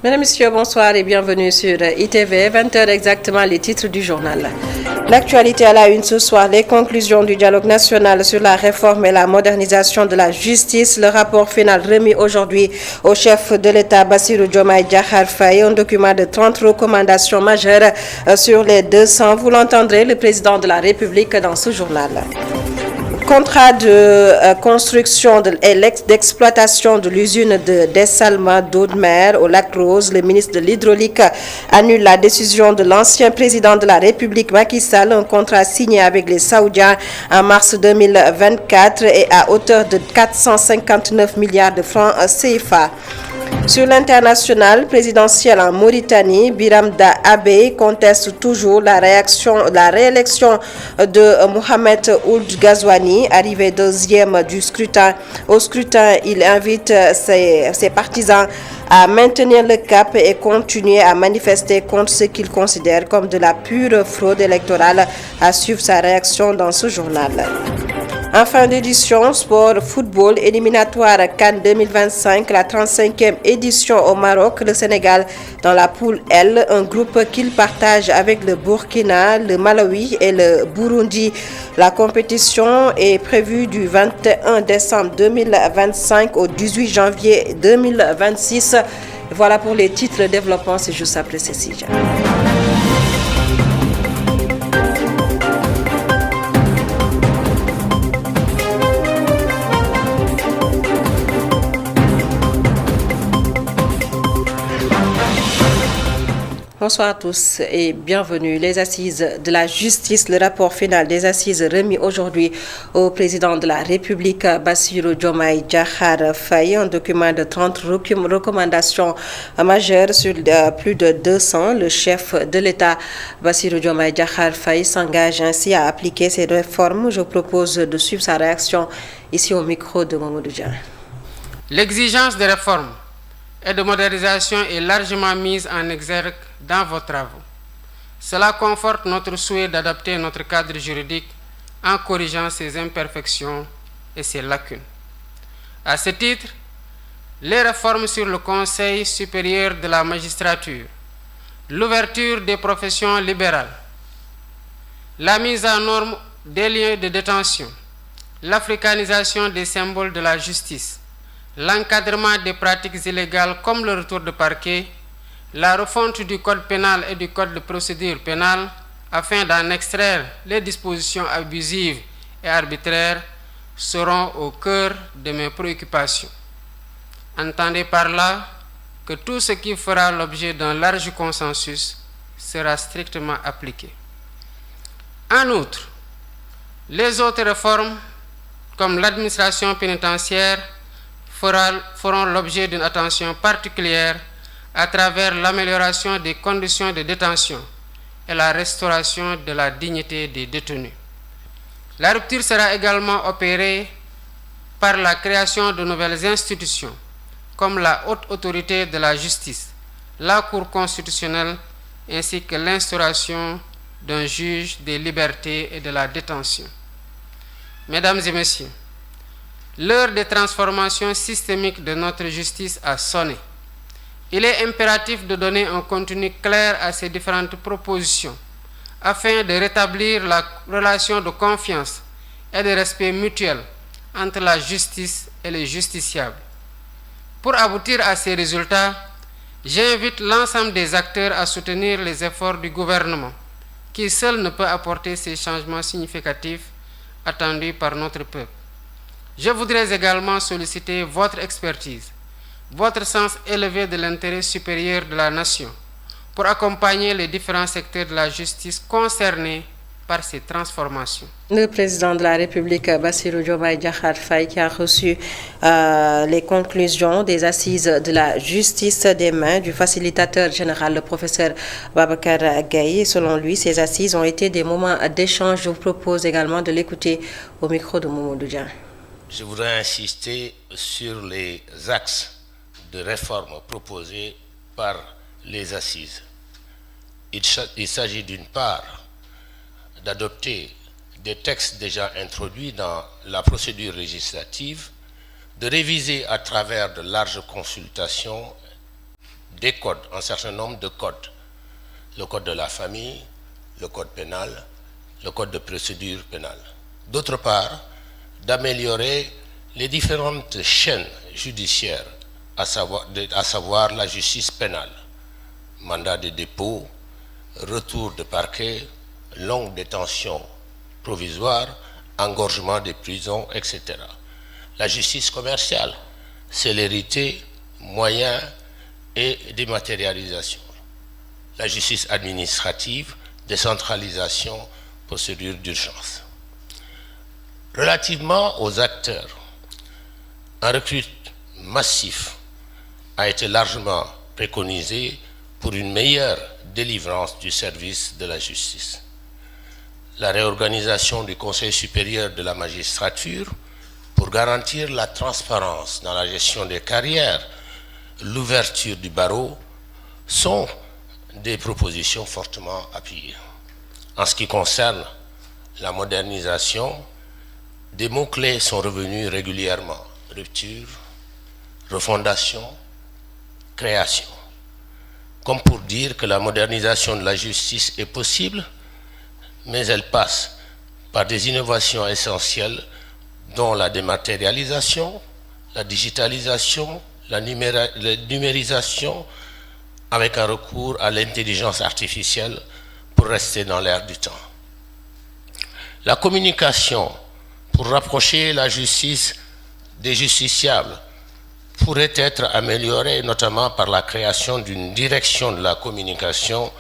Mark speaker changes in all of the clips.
Speaker 1: Mesdames, Messieurs, bonsoir et bienvenue sur ITV. 20h exactement, les titres du journal. L'actualité à la une ce soir, les conclusions du dialogue national sur la réforme et la modernisation de la justice. Le rapport final remis aujourd'hui au chef de l'État, Bassirou Diomaye Diakhar Faye, un document de 30 recommandations majeures sur les 200. Vous l'entendrez, le président de la République dans ce journal. Contrat de construction et d'exploitation de l'usine de dessalement d'eau de mer au lac Rose. Le ministre de l'Hydraulique annule la décision de l'ancien président de la République, Macky Sall. Un contrat signé avec les Saoudiens en mars 2024 et à hauteur de 459 milliards de francs CFA. Sur l'international présidentiel en Mauritanie, Biramda Abe conteste toujours la réélection de Mohamed Ould Ghazouani, arrivé deuxième du scrutin. Au scrutin, il invite ses partisans à maintenir le cap et continuer à manifester contre ce qu'il considère comme de la pure fraude électorale. À suivre sa réaction dans ce journal. En fin d'édition, sport, football, éliminatoire Cannes 2025, la 35e édition au Maroc, le Sénégal dans la poule L, un groupe qu'il partage avec le Burkina, le Malawi et le Burundi. La compétition est prévue du 21 décembre 2025 au 18 janvier 2026. Voilà pour les titres de développement, c'est juste après ceci. Bonsoir à tous et bienvenue. Les assises de la justice, le rapport final des assises remis aujourd'hui au président de la République, Bassirou Diomaye Diakhar Faye, un document de 30 recommandations majeures sur plus de 200. Le chef de l'État, Bassirou Diomaye Diakhar Faye, s'engage ainsi à appliquer ces réformes. Je propose de suivre sa réaction ici au micro de Mamadou Dian.
Speaker 2: L'exigence de réformes et de modernisation est largement mise en exergue dans vos travaux. Cela conforte notre souhait d'adapter notre cadre juridique en corrigeant ses imperfections et ses lacunes. À ce titre, les réformes sur le Conseil supérieur de la magistrature, l'ouverture des professions libérales, la mise en norme des lieux de détention, l'africanisation des symboles de la justice, l'encadrement des pratiques illégales comme le retour de parquet, la refonte du code pénal et du code de procédure pénale afin d'en extraire les dispositions abusives et arbitraires seront au cœur de mes préoccupations. Entendez par là que tout ce qui fera l'objet d'un large consensus sera strictement appliqué. En outre, les autres réformes, comme l'administration pénitentiaire, feront l'objet d'une attention particulière à travers l'amélioration des conditions de détention et la restauration de la dignité des détenus. La rupture sera également opérée par la création de nouvelles institutions, comme la Haute Autorité de la Justice, la Cour constitutionnelle, ainsi que l'instauration d'un juge des libertés et de la détention. Mesdames et messieurs, l'heure des transformations systémiques de notre justice a sonné. Il est impératif de donner un contenu clair à ces différentes propositions afin de rétablir la relation de confiance et de respect mutuel entre la justice et les justiciables. Pour aboutir à ces résultats, j'invite l'ensemble des acteurs à soutenir les efforts du gouvernement, qui seul ne peut apporter ces changements significatifs attendus par notre peuple. Je voudrais également solliciter votre expertise, votre sens élevé de l'intérêt supérieur de la nation pour accompagner les différents secteurs de la justice concernés par ces transformations.
Speaker 1: Le président de la République, Bassirou Diomaye Diakhar Faye, qui a reçu les conclusions des assises de la justice des mains du facilitateur général, le professeur Babacar Gaye. Selon lui, ces assises ont été des moments d'échange. Je vous propose également de l'écouter au micro de Mamadou Dian.
Speaker 3: Je voudrais insister sur les axes de réforme proposés par les assises. Il s'agit d'une part d'adopter des textes déjà introduits dans la procédure législative, de réviser à travers de larges consultations des codes, un certain nombre de codes. Le code de la famille, le code pénal, le code de procédure pénale. D'autre part, d'améliorer les différentes chaînes judiciaires, à savoir la justice pénale, mandat de dépôt, retour de parquet, longue détention provisoire, engorgement des prisons, etc. La justice commerciale, célérité, moyens et dématérialisation. La justice administrative, décentralisation, procédure d'urgence. Relativement aux acteurs, un recul massif a été largement préconisé pour une meilleure délivrance du service de la justice. La réorganisation du Conseil supérieur de la magistrature pour garantir la transparence dans la gestion des carrières, l'ouverture du barreau sont des propositions fortement appuyées. En ce qui concerne la modernisation, des mots-clés sont revenus régulièrement: rupture, refondation, création. Comme pour dire que la modernisation de la justice est possible, mais elle passe par des innovations essentielles dont la dématérialisation, la digitalisation, la numérisation, avec un recours à l'intelligence artificielle pour rester dans l'air du temps. La communication pour rapprocher la justice des justiciables pourrait être améliorée, notamment par la création d'une direction de la communication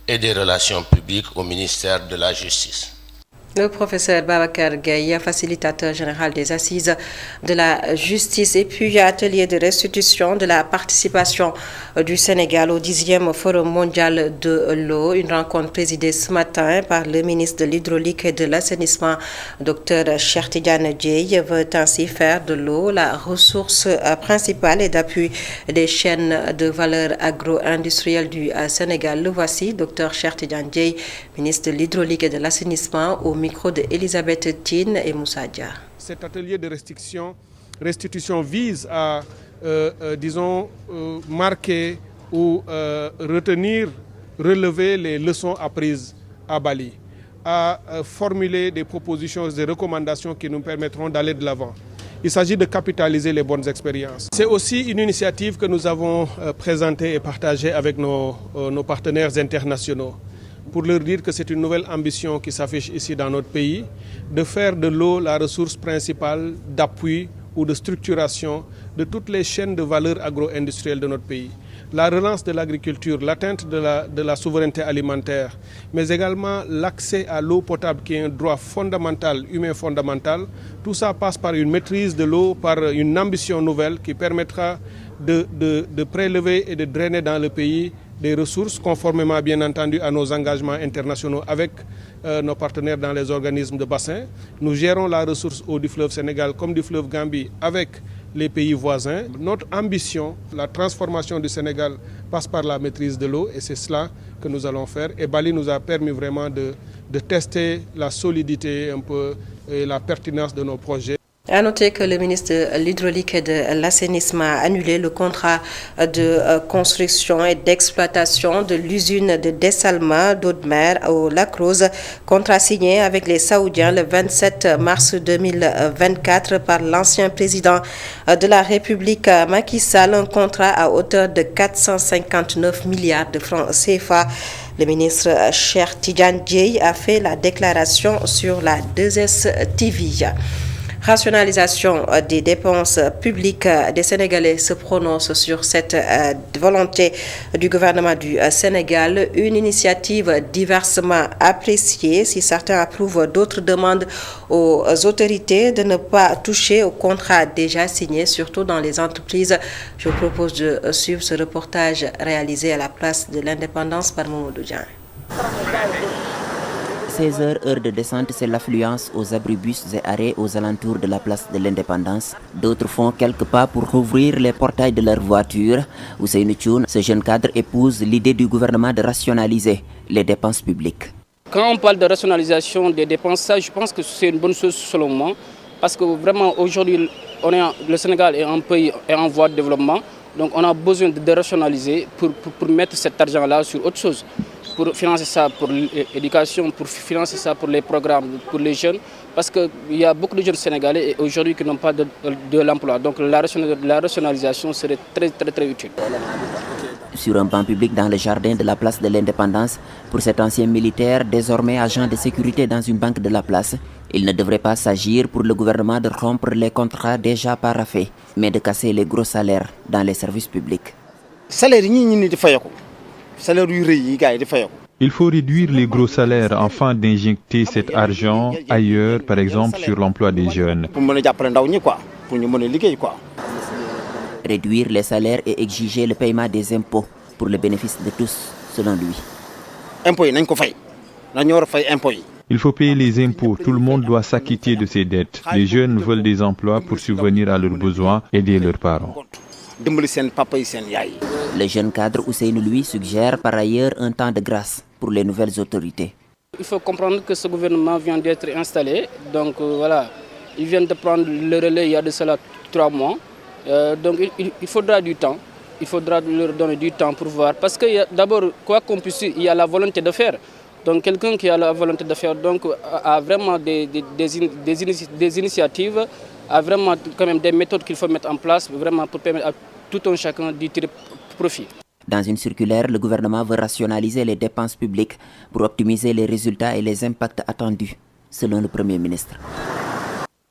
Speaker 3: et des relations publiques au ministère de la Justice.
Speaker 1: Le professeur Babacar Gaye, facilitateur général des assises de la justice, et puis atelier de restitution de la participation du Sénégal au 10e Forum mondial de l'eau. Une rencontre présidée ce matin par le ministre de l'Hydraulique et de l'Assainissement, Dr Cheikh Tidiane Dièye, veut ainsi faire de l'eau la ressource principale et d'appui des chaînes de valeur agro-industrielle du Sénégal. Le voici, Dr Cheikh Tidiane Dièye, ministre de l'Hydraulique et de l'Assainissement, au micro de Elisabeth Tine et Moussa Dia.
Speaker 4: Cet atelier de restitution vise à, marquer ou relever les leçons apprises à Bali, à formuler des propositions et des recommandations qui nous permettront d'aller de l'avant. Il s'agit de capitaliser les bonnes expériences. C'est aussi une initiative que nous avons présentée et partagée avec nos partenaires internationaux, pour leur dire que c'est une nouvelle ambition qui s'affiche ici dans notre pays, de faire de l'eau la ressource principale d'appui ou de structuration de toutes les chaînes de valeur agro-industrielle de notre pays. La relance de l'agriculture, l'atteinte de la souveraineté alimentaire, mais également l'accès à l'eau potable qui est un droit fondamental, humain fondamental. Tout ça passe par une maîtrise de l'eau, par une ambition nouvelle qui permettra de prélever et de drainer dans le pays des ressources, conformément bien entendu à nos engagements internationaux avec nos partenaires dans les organismes de bassin. Nous gérons la ressource eau du fleuve Sénégal comme du fleuve Gambie avec les pays voisins. Notre ambition, la transformation du Sénégal passe par la maîtrise de l'eau et c'est cela que nous allons faire. Et Bali nous a permis vraiment de tester la solidité un peu et la pertinence de nos projets.
Speaker 1: À noter que le ministre de l'Hydraulique et de l'Assainissement a annulé le contrat de construction et d'exploitation de l'usine de dessalement d'eau de mer au Lac Rose, contrat signé avec les Saoudiens le 27 mars 2024 par l'ancien président de la République Macky Sall, un contrat à hauteur de 459 milliards de francs CFA. Le ministre Cheikh Tidiane Dièye a fait la déclaration sur la 2STV. Rationalisation des dépenses publiques. Des Sénégalais se prononcent sur cette volonté du gouvernement du Sénégal, une initiative diversement appréciée. Si certains approuvent, d'autres demandent aux autorités de ne pas toucher aux contrats déjà signés, surtout dans les entreprises. Je vous propose de suivre ce reportage réalisé à la place de l'Indépendance par Mamadou Dian.
Speaker 5: 16h, heure de descente, c'est l'affluence aux abribus et arrêts aux alentours de la place de l'Indépendance. D'autres font quelques pas pour rouvrir les portails de leur voiture. Ousseynou Thioune, ce jeune cadre, épouse l'idée du gouvernement de rationaliser les dépenses publiques.
Speaker 6: Quand on parle de rationalisation des dépenses, ça, je pense que c'est une bonne chose selon moi. Parce que vraiment, aujourd'hui, le Sénégal est un pays en voie de développement. Donc on a besoin de rationaliser pour mettre cet argent-là sur autre chose, pour financer ça pour l'éducation, pour financer ça pour les programmes pour les jeunes, parce qu'il y a beaucoup de jeunes Sénégalais aujourd'hui qui n'ont pas de l'emploi. Donc la rationalisation serait très utile.
Speaker 5: Sur un banc public dans le jardin de la place de l'Indépendance, pour cet ancien militaire, désormais agent de sécurité dans une banque de la place, il ne devrait pas s'agir pour le gouvernement de rompre les contrats déjà paraphés, mais de casser les gros salaires dans les services publics.
Speaker 7: Il faut réduire les gros salaires afin d'injecter cet argent ailleurs, par exemple sur l'emploi des jeunes.
Speaker 5: Réduire les salaires et exiger le paiement des impôts pour le bénéfice de tous, selon lui.
Speaker 7: Il faut payer les impôts, tout le monde doit s'acquitter de ses dettes. Les jeunes veulent des emplois pour subvenir à leurs besoins, aider leurs parents.
Speaker 5: Le jeune cadre Ousseynou lui suggère par ailleurs un temps de grâce pour les nouvelles autorités.
Speaker 6: Il faut comprendre que ce gouvernement vient d'être installé, donc voilà, ils viennent de prendre le relais il y a de cela 3 mois. Donc il faudra du temps, il faudra leur donner du temps pour voir. Parce que d'abord, quoi qu'on puisse dire, il y a la volonté de faire. Donc quelqu'un qui a la volonté de faire donc, a vraiment des initiatives, a vraiment quand même des méthodes qu'il faut mettre en place vraiment pour permettre à tout un chacun d'y tirer profit.
Speaker 5: Dans une circulaire, le gouvernement veut rationaliser les dépenses publiques pour optimiser les résultats et les impacts attendus, selon le Premier ministre.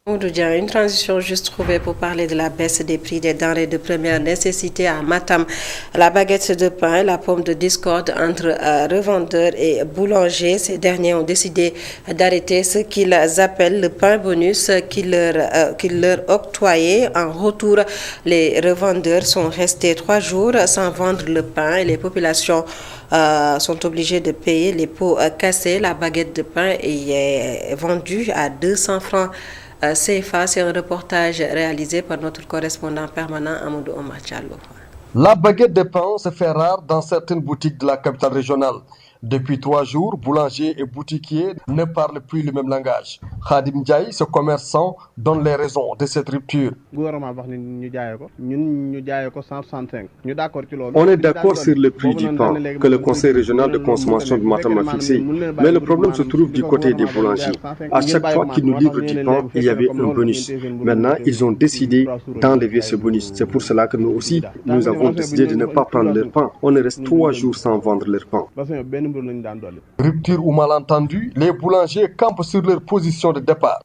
Speaker 1: Une transition juste trouvée pour parler de la baisse des prix des denrées de première nécessité à Matam. La baguette de pain et la pomme de discorde entre revendeurs et boulangers. Ces derniers ont décidé d'arrêter ce qu'ils appellent le pain bonus qu'ils leur octroyaient. En retour, les revendeurs sont restés 3 jours sans vendre le pain et les populations sont obligées de payer les pots cassés. La baguette de pain est vendue à 200 francs. CFA, c'est un reportage réalisé par notre correspondant permanent Amadou Omar Diallo.
Speaker 8: La baguette de pain se fait rare dans certaines boutiques de la capitale régionale. Depuis 3 jours, boulangers et boutiquiers ne parlent plus le même langage. Khadim Ndiaye, ce commerçant, donne les raisons de cette rupture.
Speaker 9: On est d'accord sur le prix du pain que le Conseil régional de consommation de Matam a fixé, mais le problème se trouve du côté des boulangers. À chaque fois qu'ils nous livrent du pain, il y avait un bonus. Maintenant, ils ont décidé d'enlever ce bonus. C'est pour cela que nous aussi, nous avons décidé de ne pas prendre leur pain. On reste 3 jours sans vendre leur pain.
Speaker 8: Rupture ou malentendu, les boulangers campent sur leur position de départ.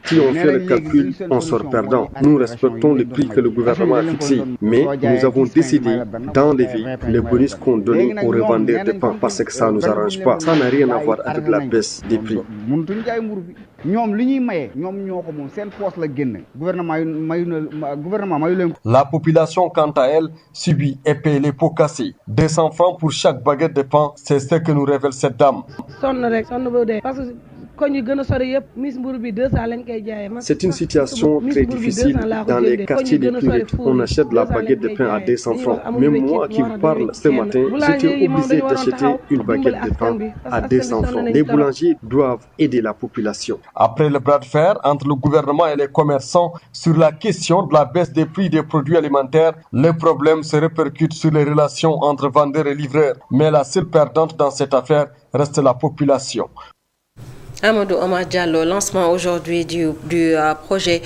Speaker 9: Si on fait le calcul, on sort perdant. Nous respectons le prix que le gouvernement a fixé, mais nous avons décidé d'enlever le bonus qu'on donnait aux revendeurs de pain parce que ça ne nous arrange pas. Ça n'a rien à voir avec la baisse des prix.
Speaker 8: La population, quant à elle, subit et paie les pots cassés. 200 francs pour chaque baguette de pain, c'est ce que nous révèle cette dame.
Speaker 9: C'est une situation très difficile dans les quartiers des privés. On achète la baguette de pain à 200 francs. Même moi qui vous parle ce matin, j'étais obligé d'acheter une baguette de pain à 200 francs. Les boulangers doivent aider la population.
Speaker 8: Après le bras de fer entre le gouvernement et les commerçants sur la question de la baisse des prix des produits alimentaires, le problème se répercute sur les relations entre vendeurs et livreurs. Mais la seule perdante dans cette affaire reste la population.
Speaker 1: Amadou Omar Diallo, lancement aujourd'hui du projet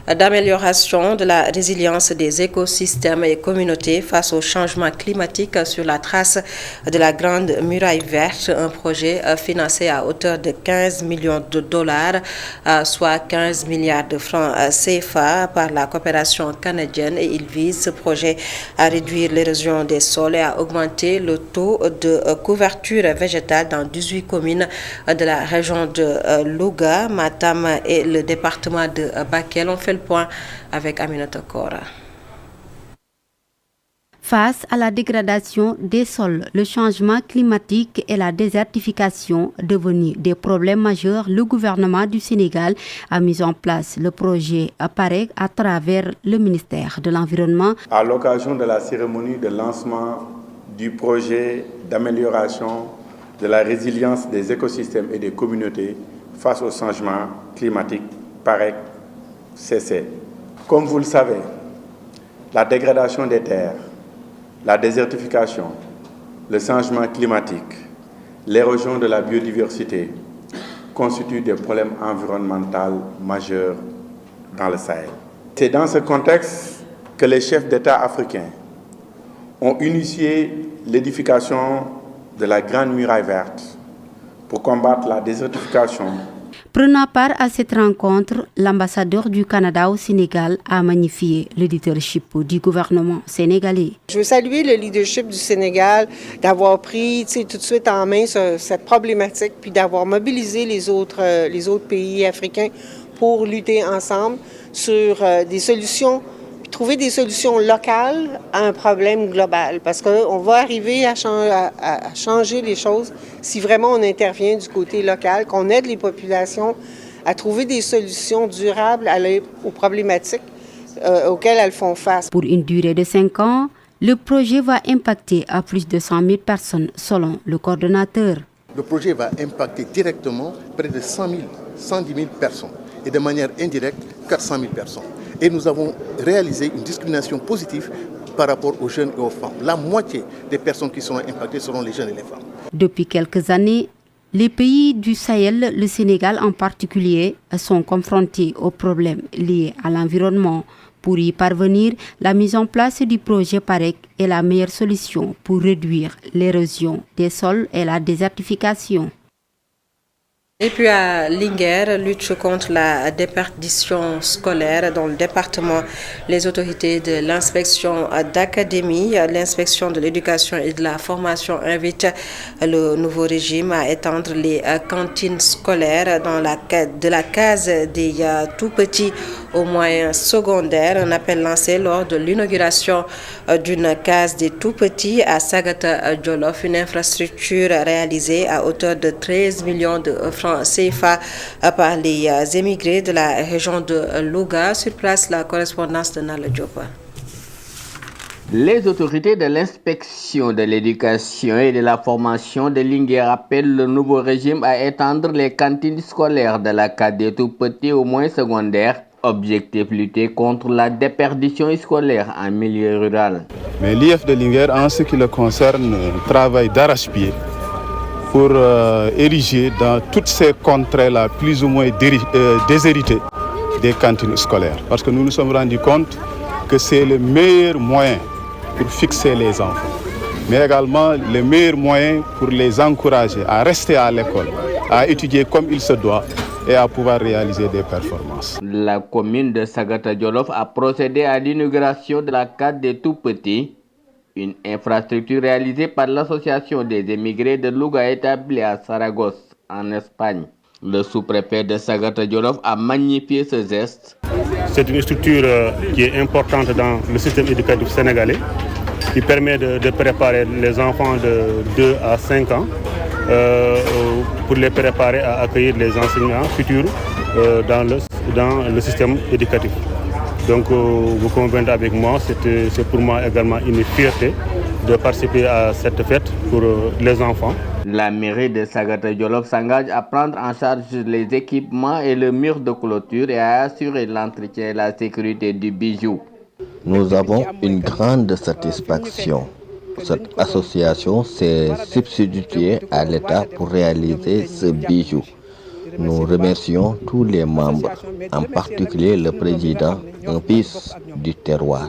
Speaker 1: d'amélioration de la résilience des écosystèmes et communautés face au changement climatique sur la trace de la Grande Muraille Verte, un projet financé à hauteur de 15 millions de dollars, soit 15 milliards de francs CFA par la coopération canadienne, et il vise ce projet à réduire l'érosion des sols et à augmenter le taux de couverture végétale dans 18 communes de la région de Louga, Matam et le département de Bakel. On fait le point avec Aminata Kora.
Speaker 10: Face à la dégradation des sols, le changement climatique et la désertification devenus des problèmes majeurs, le gouvernement du Sénégal a mis en place le projet PAREG à travers le ministère de l'Environnement.
Speaker 11: À l'occasion de la cérémonie de lancement du projet d'amélioration de la résilience des écosystèmes et des communautés face au changement climatique paraît cesser. Comme vous le savez, la dégradation des terres, la désertification, le changement climatique, l'érosion de la biodiversité constituent des problèmes environnementaux majeurs dans le Sahel. C'est dans ce contexte que les chefs d'État africains ont initié l'édification de la Grande Muraille Verte pour combattre la désertification.
Speaker 10: Prenant part à cette rencontre, l'ambassadeur du Canada au Sénégal a magnifié le leadership du gouvernement sénégalais.
Speaker 12: Je veux saluer le leadership du Sénégal d'avoir pris tout de suite en main cette problématique puis d'avoir mobilisé les autres pays africains pour lutter ensemble sur des solutions, trouver des solutions locales à un problème global. Parce qu'on va arriver à changer les choses si vraiment on intervient du côté local, qu'on aide les populations à trouver des solutions durables aux problématiques auxquelles elles font face.
Speaker 10: Pour une durée de 5 ans, le projet va impacter à plus de 100 000 personnes, selon le coordonnateur.
Speaker 13: Le projet va impacter directement près de 100 000, 110 000 personnes et de manière indirecte 400 000 personnes. Et nous avons réalisé une discrimination positive par rapport aux jeunes et aux femmes. La moitié des personnes qui seront impactées seront les jeunes et les femmes.
Speaker 10: Depuis quelques années, les pays du Sahel, le Sénégal en particulier, sont confrontés aux problèmes liés à l'environnement. Pour y parvenir, la mise en place du projet PAREC est la meilleure solution pour réduire l'érosion des sols et la désertification.
Speaker 1: Et puis à Linguère, lutte contre la déperdition scolaire dans le département. Les autorités de l'inspection d'académie, l'inspection de l'éducation et de la formation invitent le nouveau régime à étendre les cantines scolaires de la case des tout-petits aux moyens secondaires. Un appel lancé lors de l'inauguration d'une case des tout-petits à Sagata Djolof, une infrastructure réalisée à hauteur de 13 millions de francs CFA par les émigrés de la région de Louga. Sur place, la correspondance de Nala Diop.
Speaker 14: Les autorités de l'inspection de l'éducation et de la formation de Linguère appellent le nouveau régime à étendre les cantines scolaires de la case des tout-petits au moins secondaire. Objectif, lutter contre la déperdition scolaire en milieu rural.
Speaker 15: Mais l'IF de Linguère, en ce qui le concerne, travaille d'arrache-pied pour ériger dans toutes ces contrées-là plus ou moins déshéritées des cantines scolaires. Parce que nous nous sommes rendus compte que c'est le meilleur moyen pour fixer les enfants, mais également le meilleur moyen pour les encourager à rester à l'école, à étudier comme il se doit et à pouvoir réaliser des performances.
Speaker 14: La commune de Sagata Djolof a procédé à l'inauguration de la case des tout-petits, une infrastructure réalisée par l'association des émigrés de Louga établie à Saragosse, en Espagne. Le sous-préfet de Sagata Djolof a magnifié ce geste.
Speaker 16: C'est une structure qui est importante dans le système éducatif sénégalais, qui permet de préparer les enfants de 2 à 5 ans pour les préparer à accueillir les enseignants futurs dans le système éducatif. Donc vous convenez avec moi, c'est pour moi également une fierté de participer à cette fête pour les enfants.
Speaker 14: La mairie de Sagata Djolof s'engage à prendre en charge les équipements et le mur de clôture et à assurer l'entretien et la sécurité du bijou.
Speaker 17: Nous avons une grande satisfaction. Cette association s'est substituée à l'État pour réaliser ce bijou. Nous remercions tous les membres, en particulier le président, un fils du terroir.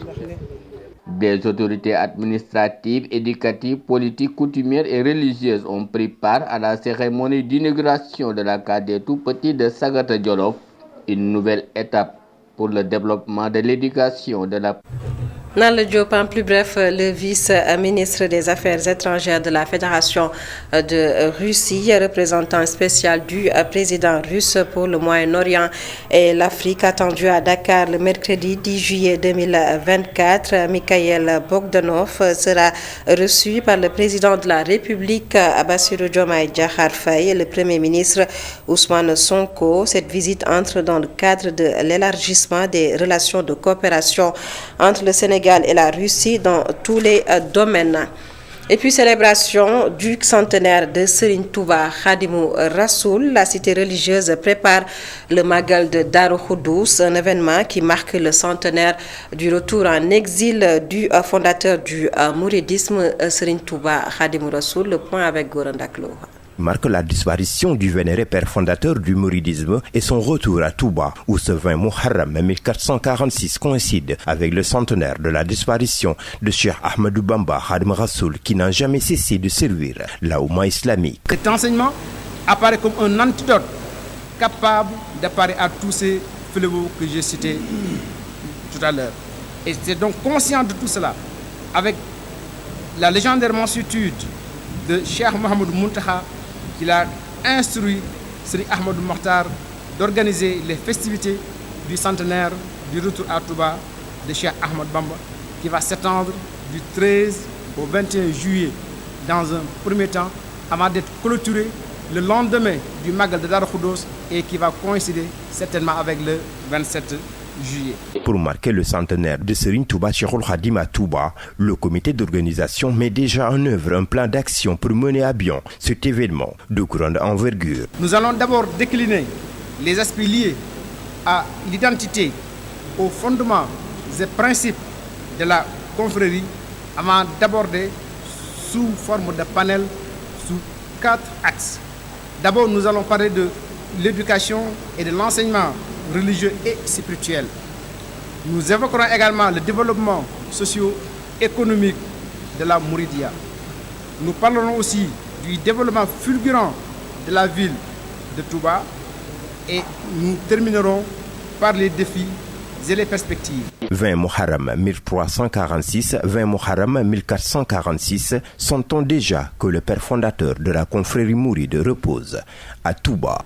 Speaker 14: Des autorités administratives, éducatives, politiques, coutumières et religieuses ont pris part à la cérémonie d'inauguration de la case des tout-petits de Sagata Djolof, une nouvelle étape pour le développement de l'éducation de la...
Speaker 1: Nala Diop, en plus bref, le vice-ministre des Affaires étrangères de la Fédération de Russie, représentant spécial du président russe pour le Moyen-Orient et l'Afrique, attendu à Dakar le mercredi 10 juillet 2024, Mikhail Bogdanov sera reçu par le président de la République, Bassirou Diomaye Diakhar Faye, et le premier ministre Ousmane Sonko. Cette visite entre dans le cadre de l'élargissement des relations de coopération entre le Sénégal et la Russie dans tous les domaines. Et puis célébration du centenaire de Serigne Touba Khadimou Rassoul. La cité religieuse prépare le Magal de Darou Khoudoss, un événement qui marque le centenaire du retour en exil du fondateur du mouridisme Serigne Touba Khadimou Rassoul. Le point avec Gorandaklo.
Speaker 18: Marque la disparition du vénéré père fondateur du mouridisme et son retour à Touba, où ce 20 Muharram 1446 coïncide avec le centenaire de la disparition de Cheikh Ahmadou Bamba Khadim Rassoul, qui n'a jamais cessé de servir la Oumma islamique.
Speaker 19: Cet enseignement apparaît comme un antidote capable de parer à tous ces fléaux que j'ai cités tout à l'heure. Et c'est donc conscient de tout cela, avec la légendaire mansuétude de Cheikh Mohamed Muntaha, qu'il a instruit Sri Ahmadou Mokhtar d'organiser les festivités du centenaire du retour à Touba de Cheikh Ahmad Bamba, qui va s'étendre du 13 au 21 juillet dans un premier temps, avant d'être clôturé le lendemain du Magal de Darou Khoudoss et qui va coïncider certainement avec le 27 juillet.
Speaker 18: Pour marquer le centenaire de Serigne Touba Cheikhoul Khadim à Touba, le comité d'organisation met déjà en œuvre un plan d'action pour mener à bien cet événement de grande envergure.
Speaker 19: Nous allons d'abord décliner les aspects liés à l'identité, aux fondements et principes de la confrérie avant d'aborder sous forme de panel sous 4 axes. D'abord, nous allons parler de l'éducation et de l'enseignement religieux et spirituel. Nous évoquerons également le développement socio-économique de la Mouridia. Nous parlerons aussi du développement fulgurant de la ville de Touba et nous terminerons par les défis et les perspectives.
Speaker 18: 20 Muharram 1346, 20 Muharram 1446, sentons déjà que le père fondateur de la confrérie mouride repose à Touba.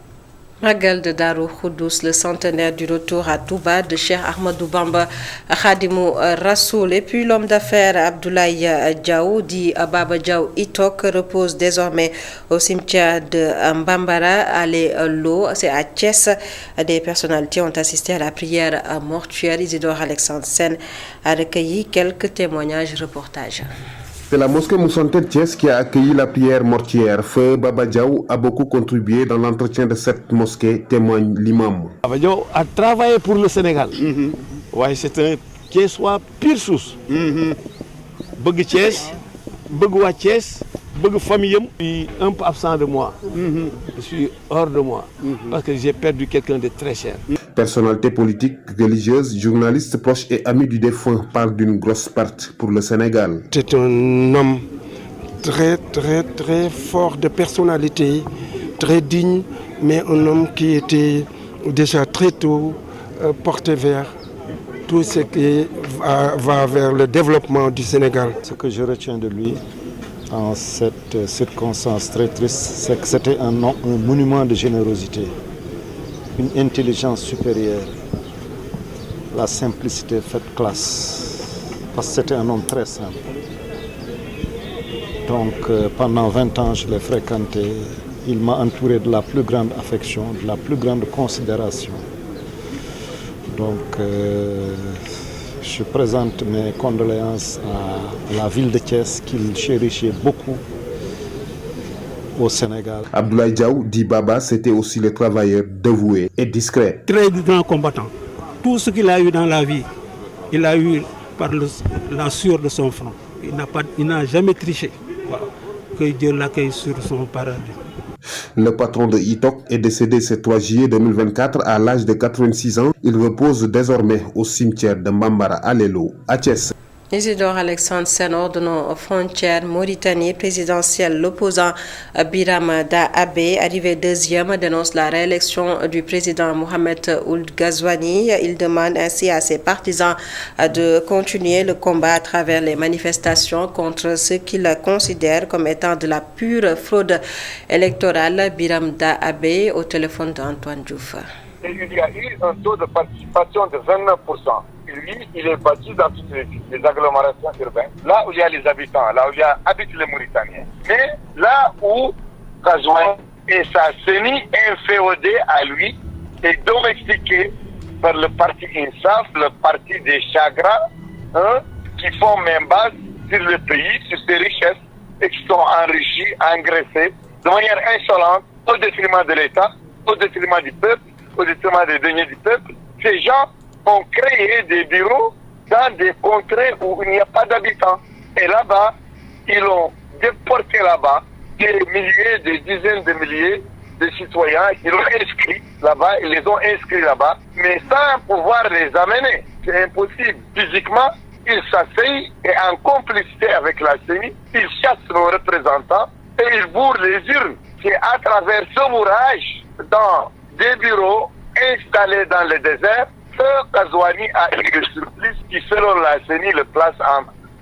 Speaker 1: Magal de Darou Khoudoss, le centenaire du retour à Touba de Cheikh Ahmadou Bamba Khadimou Rassoul. Et puis l'homme d'affaires Abdoulaye Diaw, dit Baba Diaw Itok, repose désormais au cimetière de Mbambara à l'eau. C'est à Thiès. Des personnalités ont assisté à la prière mortuaire. Isidore Alexandre Sen a recueilli quelques témoignages, reportages.
Speaker 20: C'est la mosquée Moussantet Thiès qui a accueilli la prière mortuaire. Feu Baba Diaw a beaucoup contribué dans l'entretien de cette mosquée, témoigne l'imam.
Speaker 21: Baba Diaw a travaillé pour le Sénégal. Ouais, c'est un Thiessois pure souche. Bëgg Thiès, bëgg waa Thiès, bëgg famille, je suis un peu absent de moi. Je suis hors de moi parce que j'ai perdu quelqu'un de très cher.
Speaker 20: Personnalité politique, religieuse, journaliste proche et ami du défunt parle d'une grosse perte pour le Sénégal.
Speaker 22: C'est un homme très fort de personnalité, très digne, mais un homme qui était déjà très tôt porté vers tout ce qui va vers le développement du Sénégal.
Speaker 23: Ce que je retiens de lui, en cette circonstance très triste, c'est que c'était un monument de générosité, une intelligence supérieure, la simplicité faite classe, parce que c'était un homme très simple. Donc pendant 20 ans, je l'ai fréquenté, il m'a entouré de la plus grande affection, de la plus grande considération. Donc je présente mes condoléances à la ville de Thiès qu'il chérissait beaucoup au Sénégal.
Speaker 20: Abdoulaye Diaw, dit Baba, c'était aussi le travailleur dévoué et discret.
Speaker 22: Très grand combattant. Tout ce qu'il a eu dans la vie, il a eu par la sueur de son front. Il n'a jamais triché. Voilà. Que Dieu l'accueille sur son paradis.
Speaker 20: Le patron de Itok est décédé ce 3 juillet 2024 à l'âge de 86 ans. Il repose désormais au cimetière de Mbambara à Lelo, à Thiès.
Speaker 1: Isidore Alexandre Sen, ordonnant aux frontières Mauritanie présidentielle, l'opposant Biram Da'Abe, arrivé deuxième, dénonce la réélection du président Mohamed Ould Ghazouani. Il demande ainsi à ses partisans de continuer le combat à travers les manifestations contre ce qu'il considère comme étant de la pure fraude électorale. Biram Da'Abe au téléphone d'Antoine Diouf.
Speaker 24: Il y a eu un taux de participation de 29%. Lui, il est bâti dans toutes les agglomérations urbaines, là où il y a les habitants, là où habitent les Mauritaniens. Mais là où Ghazouani et sa CENI inféodée à lui est domestiqué par le parti INSAF, le parti des Chagras, qui font main basse sur le pays, sur ses richesses. et qui sont enrichis, engraissés de manière insolente au détriment de l'État, au détriment du peuple, au détriment des deniers du peuple. Ces gens ont créé des bureaux dans des contrées où il n'y a pas d'habitants. Et là-bas, ils ont déporté là-bas des milliers, des dizaines de milliers de citoyens. Ils l'ont inscrit là-bas, ils les ont inscrits là-bas, mais sans pouvoir les amener. C'est impossible. Physiquement, ils s'asseyent et en complicité avec la CENI, ils chassent nos représentants et ils bourrent les urnes. C'est à travers ce bourrage dans des bureaux installés dans le désert que Ghazouani a eu le surplus qui, selon la CENI, le place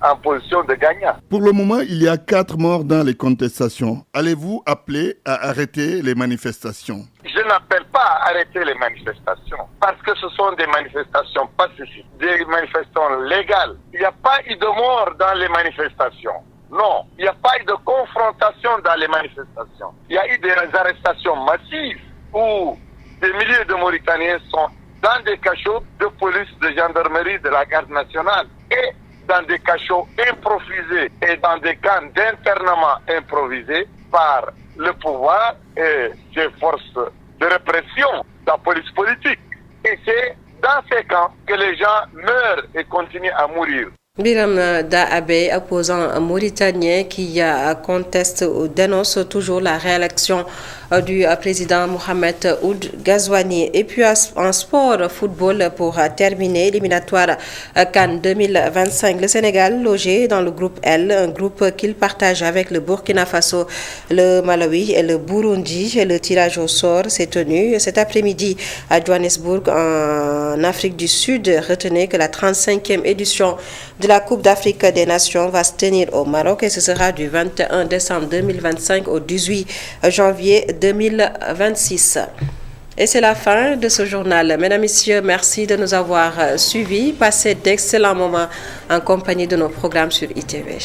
Speaker 24: en position de gagnant.
Speaker 2: Pour le moment, il y a 4 morts dans les contestations. Allez-vous appeler à arrêter les manifestations?
Speaker 24: Je n'appelle pas à arrêter les manifestations parce que ce sont des manifestations pacifiques, des manifestations légales. Il n'y a pas eu de mort dans les manifestations. Non, il n'y a pas eu de confrontation dans les manifestations. Il y a eu des arrestations massives où des milliers de Mauritaniens sont dans des cachots de police, de gendarmerie, de la garde nationale et dans des cachots improvisés et dans des camps d'internement improvisés par le pouvoir et ses forces de répression, la police politique. Et c'est dans ces camps que les gens meurent et continuent à mourir.
Speaker 1: Biram Daabe, opposant mauritanien qui conteste ou dénonce toujours la réélection du président Mohamed Ould Ghazouani. Et puis en sport, football, pour terminer, éliminatoire CAN 2025. Le Sénégal, logé dans le groupe L, un groupe qu'il partage avec le Burkina Faso, le Malawi et le Burundi. Le tirage au sort s'est tenu cet après-midi à Johannesburg, en Afrique du Sud. Retenez que la 35e édition de la Coupe d'Afrique des Nations va se tenir au Maroc et ce sera du 21 décembre 2025 au 18 janvier 2026. Et c'est la fin de ce journal. Mesdames, Messieurs, merci de nous avoir suivis. Passez d'excellents moments en compagnie de nos programmes sur ITV.